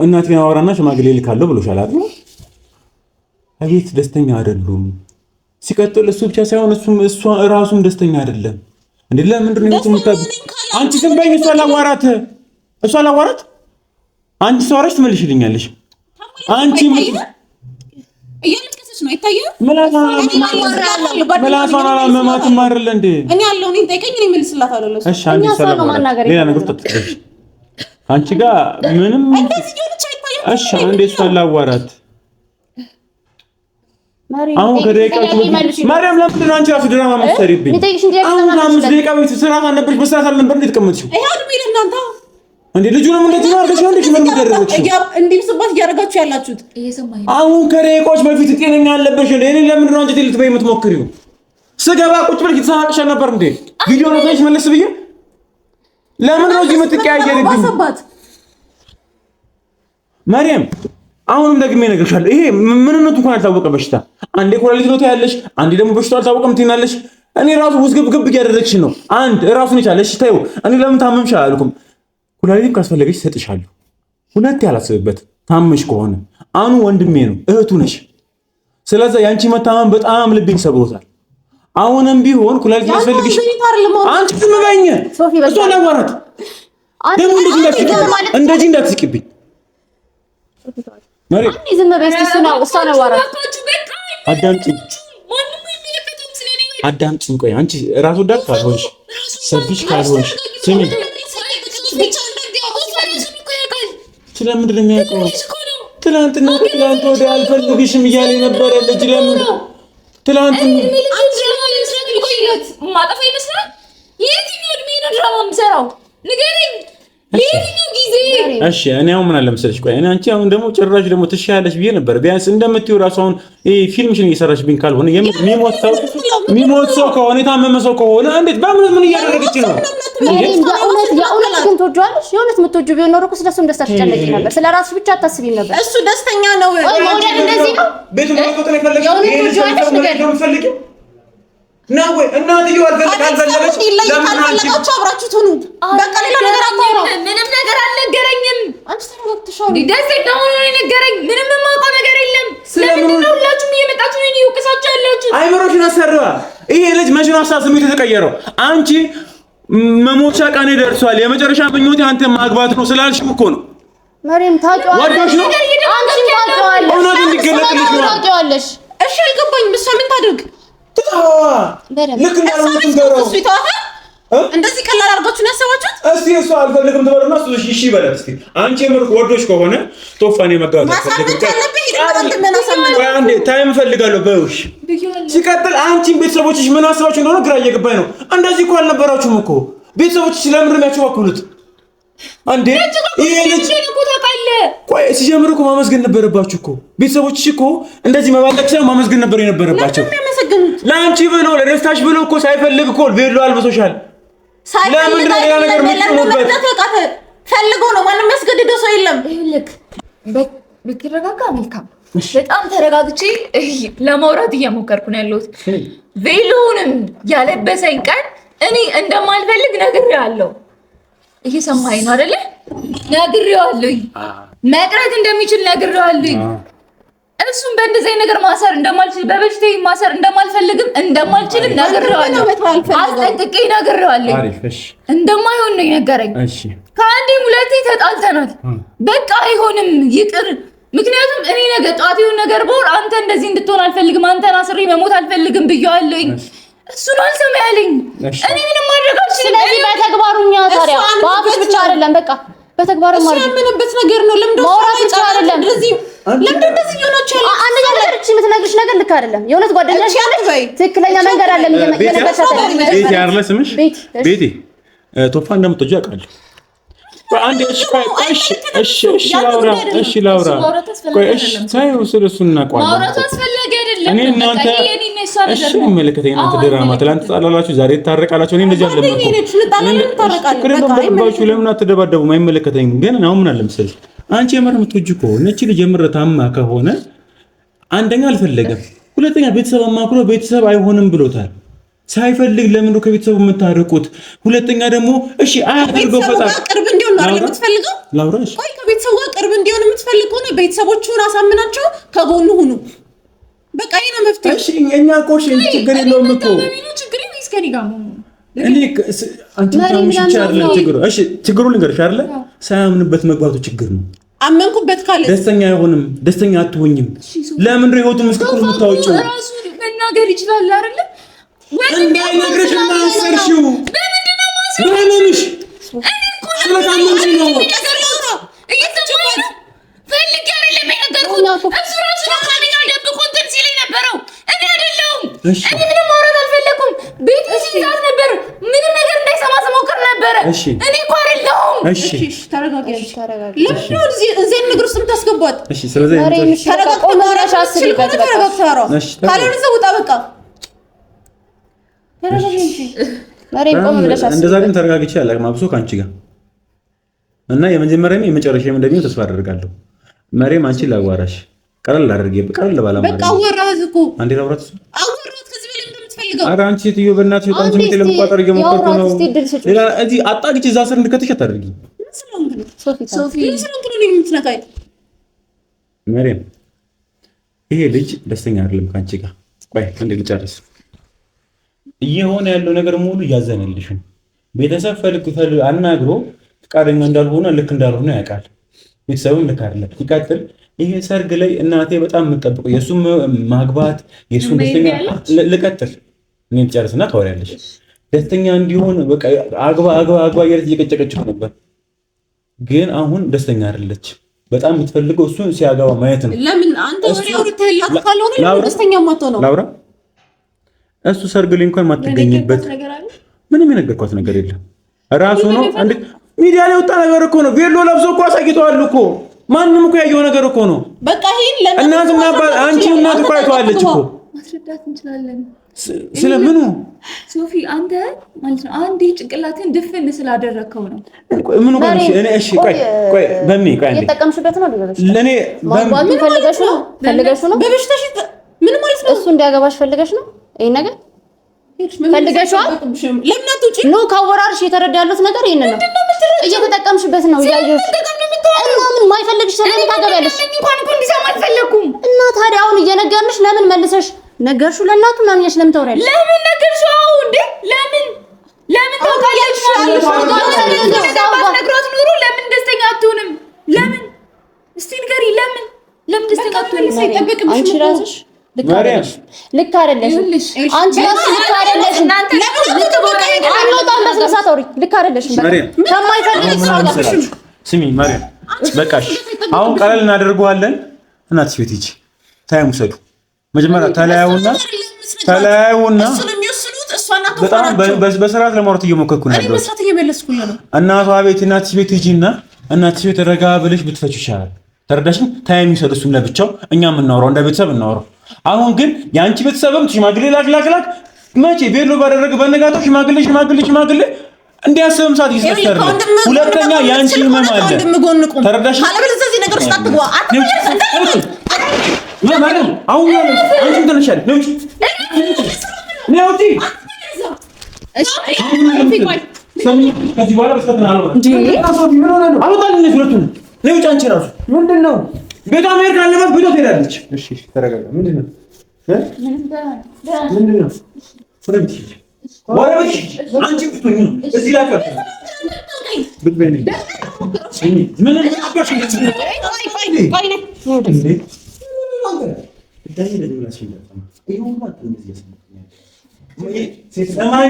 እናቴን አወራና ሽማግሌ ልካለሁ ብሎሻል አይደል? አቤት ደስተኛ አይደሉም። ሲቀጥል እሱ ብቻ ሳይሆን እሷ ራሱም ደስተኛ አይደለም። እንዴ ለምንድን ነው የምትመጣው? አንቺ ዝም በይኝ። እሷ ላዋራት አንቺ ሰዋራሽ ትመልሽልኛለሽ። አንቺ እየለቀሰች ነው አይታየው? ምላሷን አላመማትም አይደል እንዴ? እኔ ያለው እኔን ጠይቀኝ እኔ እመልስላታለሁ ለእሱ። እሺ አንቺ ሰላም ሌላ ነገር ትጠጥቅሽ አንቺ ጋር ምንም እንደዚህ ሆነች አይታየው? እሺ አንዴ እሷን ላዋራት አሁን ከደቂቃዎች ማርያም ለምንድን ነው አንቺ ራሱ ድራማ የምትሰሪብኝ? አሁን 5 ደቂቃ ቤት ስራት አልነበረሽ በስራት አልነበረ እንዴት ተቀመጥሽው? ይሄ አድሜ ለእናንተ እንዴ ልጁንም እንደዚህ አድርገሽ ነው እንዴ ምን ምደረግሽ? እንዲብስባት እያደረጋችሁ ያላችሁት አሁን ከደቂቃዎች በፊት ጤነኛ አለበሽ እንዴ? እኔ ለምንድን ነው አንቺ ልትበይ የምትሞክሪው? ስገባ ቁጭ ብለሽ ተሳቅሽ ነበር እንዴ? ቪዲዮ ነው ታይሽ መለስ ብዬ ለምን ነው እዚህ የምትቀያየርብኝ? ማርያም አሁንም ደግሜ እነግርሻለሁ፣ ይሄ ምንነቱ እንኳን ያልታወቀ በሽታ አንዴ ኮላሊት ነው ታያለሽ፣ አንዴ ደግሞ በሽታው አልታወቀም ትይናለሽ። እኔ ራሱ ውዝግብግብ እያደረግሽ ነው። አንድ ራሱን ይቻለሽ ታዩ። እኔ ለምን ታመምሽ አላልኩም። ኩላሊት ካስፈለገሽ እሰጥሻለሁ። ሁለት ያላስብበት ታመሽ ከሆነ አሁን ወንድሜ ነው እህቱ ነሽ። ስለዚህ ያንቺ መታመም በጣም ልቤን ሰብሮታል። አሁንም ቢሆን ኩላሊት ያስፈልግሽ አንቺ ዝም በይኝ። እሷ ለወራት ደግሞ እንደዚህ እንዳትስቂብኝ ማሪ አንዴ ዝም በይ እስቲ እሷ ነው ወራት አዳምጪኝ። ቆይ አንቺ ራስ ወዳድ ካልሆንሽ ሰልፊሽ ካልሆንሽ ስሚ ስለምንድን ነው የሚያውቀው? ትናንትና ከትናንት ወዲያ አልፈልግሽም እያለ ነበረ ልጅ ለምን ትናንት ማጠፋ ይመስላል? የትኛው እድሜ ነው ድራማ የምሰራው? ንገረኝ። የትኛው ጊዜ? እሺ እኔ አሁን ምን አለ መሰለሽ፣ ቆይ እኔ አንቺ አሁን ደግሞ ጭራሽ ደግሞ ትሻያለሽ ብዬ ነበር። ቢያንስ እንደምትይው ራሱ አሁን ይሄ ፊልምሽን እየሰራሽብኝ ካልሆነ የሚሞት ሰው ከሆነ የታመመ ሰው ከሆነ እንዴት ምን እያደረገች ነው? የእውነት ግን ትወጂዋለሽ? የእውነት የምትወጂው ቢሆን ኖሮ እኮ ስለሱም ደስታ ትጨነቂ ነበር። ስለ ራስሽ ብቻ አታስቢም ነበር። እሱ ደስተኛ ነው። መውደድ እንደዚህ ነው። ቤቱ መቆጠር የፈለግሽ ነው የምትፈልጊው ነው ወይ? እናትዬው አልፈለገች ለምን አንቺ አብራችሁ ትሆኑ? በቃ ሌላ ነገር አታውራ። ምንም ነገር አልነገረኝም። አንቺ ተረጋግተሻል። ደስተኛ ሆኖ ነው የነገረኝ። ምንም የማውቀው ነገር የለም። ለምንድን ነው ሁላችሁም እየመጣችሁ ነው እየወቀሳችሁ ያላችሁ? አይምሮሽን አሰርባ። ይሄ ልጅ መቼ ነው ሀሳብ ስሜት የተቀየረው? አንቺ መሞቻ ቀኔ ደርሷል፣ የመጨረሻ ምኞቴ አንተ ማግባት ነው ስላልሽው እኮ ነው። ማርያም ታውቂዋለሽ ነው አንቺም ታውቂዋለሽ። እውነት እንዲገለጥልሽ ነው ታውቂዋለሽ። እሺ አልገባኝም። እሷ ምን ታድርግ? ልክ እንዳልሆንኩ እንደው እንደዚህ ቀላል አድርጋችሁ ነው ያሰባችሁት? እስቲ እሷ አልፈልግም ትበልና እሱ እሺ ይበላት። እስቲ አንቺ የምርክ ወዶች ከሆነ ቶፋኔ መጋባት አንዴ ታይም እፈልጋለሁ በውሽ። ሲቀጥል አንቺን ቤተሰቦችሽ ምን አስባችሁ እንደሆነ ግራ እየገባኝ ነው። እንደዚህ እኮ አልነበራችሁም እኮ ቤተሰቦችሽ ለምን ነው ያቸዋኩሉት? አንዴ ይሄ ልጅ ቆይ ሲጀምር እኮ ማመስገን ነበረባችሁ እኮ ቤተሰቦችሽ እኮ እንደዚህ መባለቅ ሳይሆን ማመስገን ነበር የነበረባቸው። ለአንቺ ብሎ ለደስታሽ ብሎ እኮ ሳይፈልግ እኮ ቤሎ አልብሶሻል። ለምን ነው ሌላ ነገር ምትሉበት? ፈልጎ ነው። ማንም ያስገድደው ሰው የለም። ይልክ ብትረጋጋ መልካም። በጣም ተረጋግቼ ለማውራት እየሞከርኩ ነው ያለሁት። ቬሎውንም ያለበሰኝ ቀን እኔ እንደማልፈልግ ነግሬዋለሁ። እየሰማኸኝ ነው አይደለ? ነግሬዋለሁኝ። መቅረት እንደሚችል ነግሬዋለሁኝ። እሱም በእንደዚህ ነገር ማሰር እንደማልችል በበሽታዬ ማሰር እንደማልፈልግም እንደማልችልም ነግሬዋለሁ። አስጠንቅቄ ነግሬዋለሁ። እንደማይሆን ነው የነገረኝ። ከአንዴም ሁለቴ ተጣልተናል። በቃ አይሆንም ይቅር። ምክንያቱም እኔ ነገ ጠዋት የሆነ ነገር በወር አንተ እንደዚህ እንድትሆን አልፈልግም፣ አንተን አስሬ መሞት አልፈልግም ብዬዋለሁኝ። እሱን አልሰማ ያለኝ እኔ ምንም ማድረግ አልችልም። ስለዚህ በተግባሩኛ ታዲያ በአፍሽ ብቻ አይደለም፣ በቃ በተግባሩ ማለት ነው። ያመነበት ነገር ነው። ለምን ማውራት ብቻ አይደለም። ለምን እንደዚህ ሆናችሁ? አንደኛ ነገር እቺ የምትነግርሽ ነገር ልክ አይደለም። የእውነት ጓደኛሽ ያለሽ ትክክለኛ መንገድ አለ ቤቴ አይደለ ስምሽ? ቤቴ ቶፋ እንደምትወጂው አውቃለሁ። አንዴ እሺ ላውራ። ቆይ እሺ ታዩ ስለሱ እናውቀዋለን። ማውራት አስፈላጊ አይደለም። እኔ እናንተ እሺ የሚመለከተኝ እናንተ ድራማ ትላንት ጣላላችሁ፣ ዛሬ ታረቃላችሁ። እኔ እንደዚህ አይደለም እኮ ለምን አትደባደቡም? አይመለከተኝም። ግን አሁን ምን አለ መሰለሽ አንቺ የምር የምትወጂው ከሆነ እቺ ልጅ የምር ታማ ከሆነ አንደኛ አልፈለገም፣ ሁለተኛ ቤተሰብ አማክሮ ቤተሰብ አይሆንም ብሎታል። ሳይፈልግ ለምን ነው ከቤተሰቡ የምታርቁት? ሁለተኛ ደግሞ እሺ አያድርገው ፈጣሪ ቅርብ እንዲሆን ነው አይደል የምትፈልገው? ላውራሽ ቆይ ከቤተሰቡ ጋር ቅርብ እንዲሆን የምትፈልግ ከሆነ ቤተሰቦቹን አሳምናቸው ከጎኑ ሁኑ። በቃ ይሄ ነው መፍትሄው። እሺ እኛ እኮ እሺ ችግር የለውም እኮ ችግር ነው እስከኔ ጋር ነው እኔ አንቺ ታምሽ ይቻላል ችግሩ። እሺ ችግሩ ልንገርሽ አይደለ? ሳያምንበት መግባቱ ችግር ነው። አመንኩበት ካለ ደስተኛ አይሆንም፣ ደስተኛ አትሆኝም። ለምን ነው ህይወቱን መስከረም የምታወጪው? ራሱ መናገር ይችላል አይደለ? እንዳይነግርሽ ማሰርሽው በምንድነው ማሰርሽ? በምንሽ እኔ እኮ ስለታመምሽ ነው እየተጨመረ ፈልግ አይደለም የነገርኩት። እሱ ራሱ ነው ካለኛው ደብቆ እንትን ሲል የነበረው እኔ አይደለሁም። እኔ ምንም ማውራት አልፈለኩም። ቤት ሲዛት ነበር፣ ምንም ነገር እንዳይሰማ ስሞክር ነበር። እኔ እኮ አይደለሁም። እሺ ተረጋጊ። ለምን ነው እዚህ ነገር ውስጥ የምታስገቧት? እሺ ስለዚህ ተረጋግተሽ ማውራት አስችልበት። ተረጋግተሽ ካልሆነ ዘውጣ በቃ እንደዛ ግን ተረጋግቼ አላውቅም። አብሶ ከአንቺ ጋር እና የመጀመሪያም የመጨረሻም እንደሚሆን ተስፋ አደርጋለሁ። መሬም አንቺን ላዋራሽ ቀለል አድርጌ ቀለል ባላ ማለት በቃ አወራሁት እኮ አንዴ ላውራት አወራሁት። ከዚህ በላይ እንደምትፈልገው ኧረ አንቺ ትዮ በእናትሽ በጣም ስሜት ለመቋጠር እየሞከርኩ ነው። ሌላ እዚህ አጣግቼ እዛ ስር እንድከተሽ አታድርጊ። ሶፊ ስለምትሉ ነው የምትነካኝ። መሬም ይሄ ልጅ ደስተኛ አይደለም ከአንቺ ጋር። ቆይ አንዴ ልጨርስ። እየሆነ ያለው ነገር ሙሉ እያዘነልሽ ነው። ቤተሰብ ፈልግ አናግሮ ፍቃደኛ እንዳልሆነ ልክ እንዳልሆነ ያውቃል። ቤተሰብም ልክ አይደለም። ይቀጥል ይሄ ሰርግ ላይ እናቴ በጣም የምጠብቀው የሱም ማግባት የሱም ደስተኛ ልቀጥል እኔ ትጨርስና ታወሪያለሽ። ደስተኛ እንዲሆን በቃ አግባ እያለች እየቀጨቀችው ነበር። ግን አሁን ደስተኛ አይደለች። በጣም የምትፈልገው እሱን ሲያገባ ማየት ነው። ለምን አንተ ወሬ አውርተህላት ካልሆነ ደስተኛ ማትሆነው ላውራ እሱ ሰርግ ላይ እንኳን ማትገኝበት ምንም የነገርኳት ነገር የለም። ራሱ ነው አንድ ሚዲያ ላይ ወጣ ነገር እኮ ነው። ቬሎ ለብሶ እኮ አሳይተዋል እኮ ማንንም እኮ ያየው ነገር እኮ ነው። በቃ ይሄን ለምን እናትና አንቺ እናት እኮ አይተዋለች እኮ ማስረዳት እንችላለን። ስለምኑ ሶፊ አንተ ማለት ነው አንዴ ጭንቅላትን ድፍን ስላደረከው ነው። ምኑ ጋር እኔ እሺ ቆይ በሚ ቆይ አንዴ እየተጠቀምሽበት ነው አይደል? ለኔ ማግባቱ ፈልገሽ ነው በበሽታሽ ምን ማለት ነው? እሱ እንዲያገባሽ ፈልገሽ ነው ይሄ ነገር ፈልገሽዋል? ለምን አትውጪ? ኖ ካወራርሽ የተረዳ ያሉት ነገር ይሄንን ነው። እየተጠቀምሽበት ነው ያየሁት። እና ምን ማይፈልግሽ ስለምን ታገቢያለሽ? እንኳን እኮ እንዲሰማ አልፈለኩም። እና ታዲያ አሁን እየነገርንሽ ለምን መልሰሽ ነገርሽው? ለእናቱ ምናምን ያሽ ለምን ታወሪያለሽ? ለምን ነገርሽው? እንዴ ለምን ታውቃለሽ? ነግሯት ኑሮ ለምን ደስተኛ አትሆንም? ለምን እስቲ ንገሪ። ለምን ደስተኛ አትሆንም? አንቺ ራስሽ ልክ አይደለሽ። አንቺ ራስሽ ልክ አይደለሽ። አንወጣም በስነ ስርዓት አውሪ። ልክ አይደለሽ። ከማይፈልግ ሰው ስሚ ማርያም በቃሽ። አሁን ቀለል እናደርገዋለን። እናትሽ ቤት ሂጂ ታይም ውሰዱ። መጀመሪያ ተለያዩና በጣም በስርዓት ለማውራት እየሞከርኩ ነው ያለው። እናቷ ቤት እናትሽ ቤት ሂጂና እናትሽ ቤት ረጋ ብለሽ ብትፈቹ ይሻላል። ተረዳሽኝ? ታይም ይሰዱ። እሱም ለብቻው እኛም እናወራው እንደ ቤተሰብ እናወራው። አሁን ግን የአንቺ ቤተሰብም ሽማግሌ ላክ መቼ ቬሎ ባደረገ በነጋታው ሽማግሌ እንዲያስብም ሰዓት ይስተስተር። ሁለተኛ የአንቺ ህመም አለ። ተረዳሽ? አለበለዚያ እዚህ ነገር ውስጥ አትግባ። አሁን አንቺ ተነሻል ነው ከዚህ በኋላ በስተትና ምንድን ነው ቤቷ መሄድ ካለባት ቤቷ ትሄዳለች። እሺ ተረጋጋ። ምንድን ነው አንቺ ብትሆኚ ነው እዚህ ላይ ብትበይኝ ምን አባሽ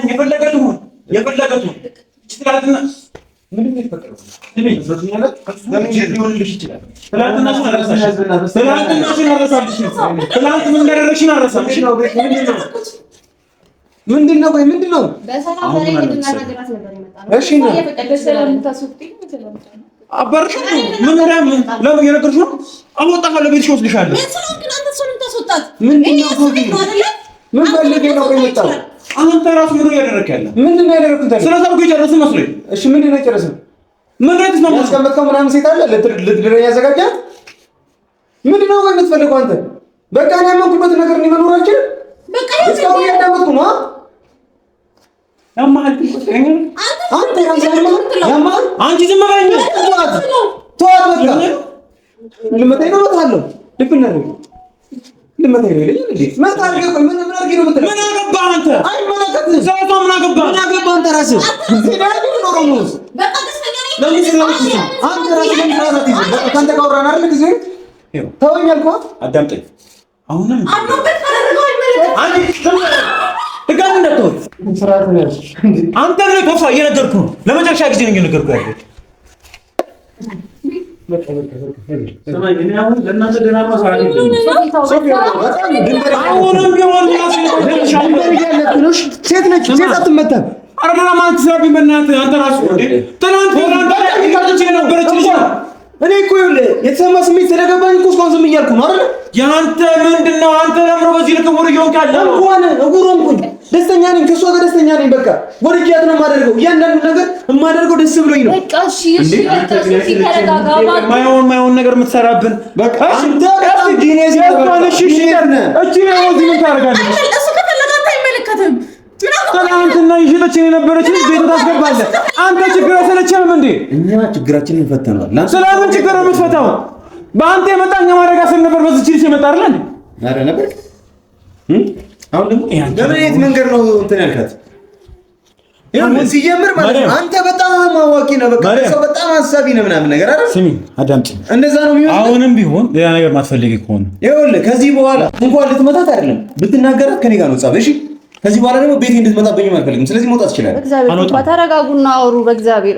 የፈለገቱን ትላንትና ምንም ይፈቀደው ምንድነው? ቆይ ምንድነው? እሺ ነው አባርሽ ምን ራም ለምን የነገርሽ ነው? አልወጣካለ ቤትሽ ወስድሻለሁ። ምንድነው? ምን ፈልገህ ነው? ቆይ መጣው አንተ ራሱ ምን ያደረክ ያለ ምንድነው ያደረኩት? ስለዚህ እኮ የጨረስን መስሎኝ። እሺ ምንድነው የጨረስን? ምን ረድስ ነው ያስቀመጥከው? ምናምን ሴት አለ ልትድረኝ ያዘጋጃት? ምንድነው ወይ የምትፈልገው አንተ? በቃ እኔ ያመንኩበት ነገር እኔ መኖር አልችልም። በቃ እስካሁን ያዳመጥኩ ነው። አንቺ ዝም በይኝ። ተዋት በቃ ልመታኝ ነው እመታለሁ። ልብና ነው ልመታኝ ነው ይለኛል እንዴ? መታርገ ምን አድርጌ ነው የምትለው? ምን አገባህ አንተ? አይመለከትህም። ስለቷ ምን አገባህ? ምን አገባህ አንተ ራስህ? ኦሮሞስ በቃ ደስተኛ ነኝ። አንተ ራስህ ለምን ትራዛት ይዘህ በቃ ካንተ ጋር አወራን አይደል? ጊዜ ተወኝ አልኳት። አዳምጠኝ። አሁንም አኖበት ካደረገው አይመለከትህም። ድጋሚ እንዳትወጥ አንተ ላይ ተፋ እየነገርኩህ ነው። ለመጨረሻ ጊዜ ነው እየነገርኩህ ያለሁት። አሁንም ቢሆን ሴት ነች፣ ሴት አትመታም። አረና ማለት ስለብኝ በእናትህ አንተ ራስህ እንዴ ትናንት የነበረች ልጅ ነው። እኔ እኮ ይኸውልህ የተሰማ ስሜት ስለገባኝ እኮ እስካሁን ዝም እያልኩ ነው አይደል? ያንተ ምንድነው? አንተ ለምሮ በዚህ ልክ ወር እየሆንክ ያለ እንኳን እጉሮንኩኝ ደስተኛ ነኝ፣ ከሷ ጋር ደስተኛ ነኝ። በቃ ወድጃት ነው የማደርገው። እያንዳንዱ ነገር የማደርገው ደስ ብሎኝ ነው። በቃ እሺ፣ እሺ፣ ተረጋጋ። ማይሆን ነገር የምትሰራብን በቃ አንተ በጣም ጂኒየስ ነህ። እሺ እቺ ነው እዚህ ምን ታደርጋለህ? እሱ ከፈለገ አንተ አይመለከትም። ትናንትና ይሽጠችን የነበረች ልጅ ቤት ታስገባለህ። አንተ ችግር አይሰለችህም እንዴ? እኛ ችግራችንን ፈተናል። ስለምን ችግር ነው የምትፈታው? በአንተ የመጣኛ ማድረግ አሰብ ነበር። በዚህ ልጅ የመጣ አይደል እንዴ? ኧረ ነበር። አሁን ደግሞ በምን አይነት መንገድ ነው እንትን ያልካት? ይሁን ሲጀምር ማለት ነው አንተ በጣም አዋቂ ነህ። በቃ ሰው በጣም አሳቢ ነህ ምናምን ነገር አይደል? ስሚ አዳምጪኝ። እንደዛ ነው የሚሆነው። አሁንም ቢሆን ሌላ ነገር ማትፈልጊ ከሆነ ይኸውልህ ከዚህ በኋላ እንኳን ልትመታት አይደለም ብትናገራት ከኔ ጋር ነው ጻፍ። እሺ ከዚህ በኋላ ደግሞ ቤቴ እንድትመጣብኝ አልፈልግም። ስለዚህ መውጣት ይችላል። እግዚአብሔር ተረጋጉና አውሩ። በእግዚአብሔር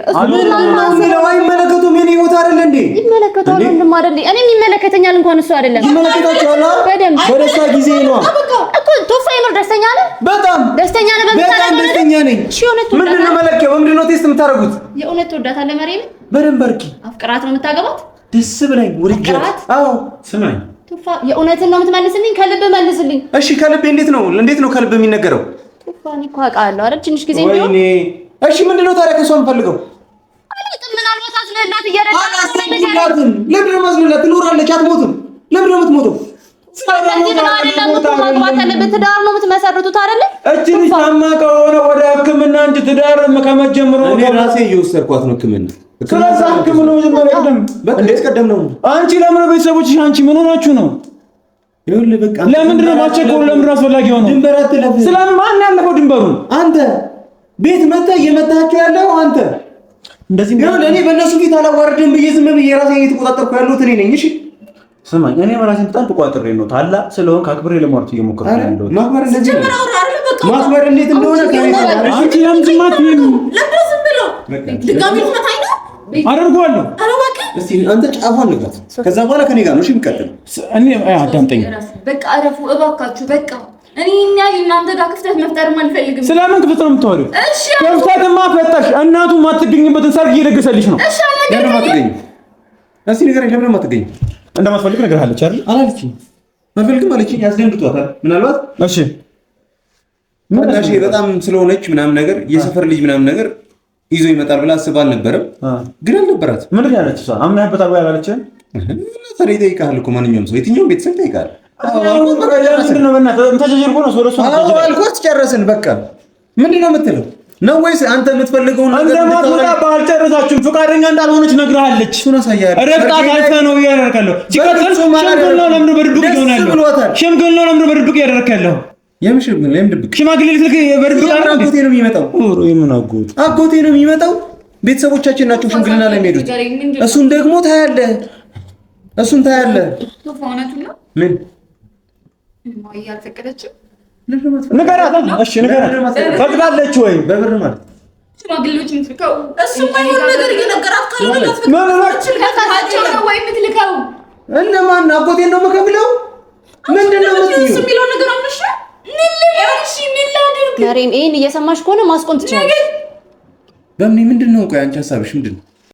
አይመለከቱም። የኔ ህይወት አይደል እንዴ? ይመለከታል። ወንድም አይደል? እኔም ይመለከተኛል። እንኳን እሱ አይደለም ይመለከታቸዋል። በደንብ በደስታ ጊዜ ነው እኮ ቶፋ ይኖር። ደስተኛ ነህ? በጣም ደስተኛ ነህ? በጣም ደስተኛ ነኝ። እሺ እውነት ምንድን ነው መለኪያው? በምንድን ነው ቴስት የምታደርጉት? የእውነት ትወዳታለህ መሬም? በደንብ አድርጊ። አፍቅራት ነው የምታገባት? ደስ ብላኝ ወድጃት። አዎ ስማኝ ቶፋ የእውነትን ነው የምትመልስልኝ? ከልብ መልስልኝ። እሺ ከልብ እንዴት ነው ከልብ የሚነገረው? ቶፋን እኮ አውቃለሁ አይደል? ትንሽ ጊዜ ቢሆን ወይኔ። እሺ ምንድነው ታዲያ ከሷ የምፈልገው? አላውቅም። ምናልባት አዝነላት እየረዳት አላስብላትም። ለምን ነው ማዝነላት? ትኖራለች፣ አትሞትም። ለምን ነው የምትሞተው? ትዳር ነው የምትመሰርቱት አይደለ? እቺ ልጅ ታማ ከሆነ ወደ ሕክምና እንጂ ትዳር ከመጀመሩ እኔ ራሴ እየወሰድኳት ነው ሕክምና። ስለዛ ሕክምና መጀመሪያ ቀደም እንዴት ቀደም ነው? አንቺ ለምን ቤተሰቦችሽ አንቺ ምን ሆናችሁ ነው? ይኸውልህ በቃ ለምንድን ነው ማቸኮል? ለምን አስፈላጊ ሆነ? ድንበር አትለፍ። ስለምን ማን ያለፈው ድንበሩን? አንተ ቤት መተህ እየመታችሁ ያለው አንተ። እንደዚህ ነው እኔ በእነሱ ፊት አላዋርድም ብዬ ዝም ብዬ ራሴን እየተቆጣጠርኩ ያለሁት እኔ ነኝ። እሺ ስማኝ፣ እኔ ራሴን በጣም ተቆጣጥሬ ነው ታላቅ ስለሆን ከአክብሬ ለማውራት እየሞከርኩ ነው ያለሁት። ማክበር እንደዚህ ነው። ማክበር እንዴት እንደሆነ አንቺ ለምን ዝም አትይም? ዝም ብሎ ድጋሚ ልትመታኝ ነው? አደርገዋለሁ። እስቲ አንተ ጫፏን ንገራት። ከዛ በኋላ ከኔ ጋር ነው እሺ የሚቀጥለው። እኔ አዳምጠኝ። በቃ አረፉ እባካችሁ። በቃ እኔ እናንተ ጋር ክፍተት መፍጠር አልፈልግም። ስለምን ክፍተት ነው የምታወሪው? እሺ ክፍተትማ ፈጠርሽ። እናቱ የማትገኝበትን ሰርግ እየደገሰልሽ ነው። እሺ ለምን አትገኝም? እስቲ ንገረኝ። ለምን አትገኝም? እንደማትፈልግ ነገር አለች አይደል? አላለችኝ። አልፈልግም አለችኝ። ያስደንግጧታል ምናልባት። እሺ ታናሽ በጣም ስለሆነች ምናምን ነገር የሰፈር ልጅ ምናምን ነገር ይዞ ይመጣል ብላ አስባ አልነበረም፣ ግን አልነበራት። ምንድን ነው ያለች? እሷ አምናህበታል ወይ አላለችህም? ታዲያ ይጠይቃል እኮ ማንኛውም ሰው የትኛውም ቤተሰብ ይጠይቃል። አልኳት ጨረስን። በቃ ምንድን ነው የምትለው ነው ወይስ አንተ የምትፈልገውን ነገር እንደማትወጣ ባልጨረሳችሁም ፈቃደኛ እንዳልሆነች ነግረሃለች። እሱን አሳያለሁ። ረግጣት አልፈህ ነው እያደረግህ ሲቀጥል ሽምግልናው ለምን በድብቅ ይሆናል? ሽምግልናው ለምን በድብቅ እያደረግህ ያለው? የምን ሽምግልና? የምን ድብቅ? ሽማግሌ ልትልክ በድብቅ አጎቴ ነው የሚመጣው። የምን አጎት? አጎቴ ነው የሚመጣው። ቤተሰቦቻችን ናቸው ሽምግልና ላይ የሚሄዱት። እሱን ደግሞ ታያለህ። እሱን ታያለህ። ምን ንገራት። እሺ ንገራት። ፈቅዳለች ወይ? በብር ማለት ሽማግሌዎች የምትልከው እሱማ የሆነ ነገር እየነገራት ካልሆነላት ወይ የምትልከው እነማን? አጎቴን ነው የምከፍለው። ምንድን ነው እሱ የሚለው ነገር አምነሽ ምን ላድርግ? መሬም ይሄን እየሰማሽ ከሆነ ማስቆም ትችላለሽ። በምን ምንድን ነው? ቆይ አንቺ ሀሳብሽ ምንድን ነው?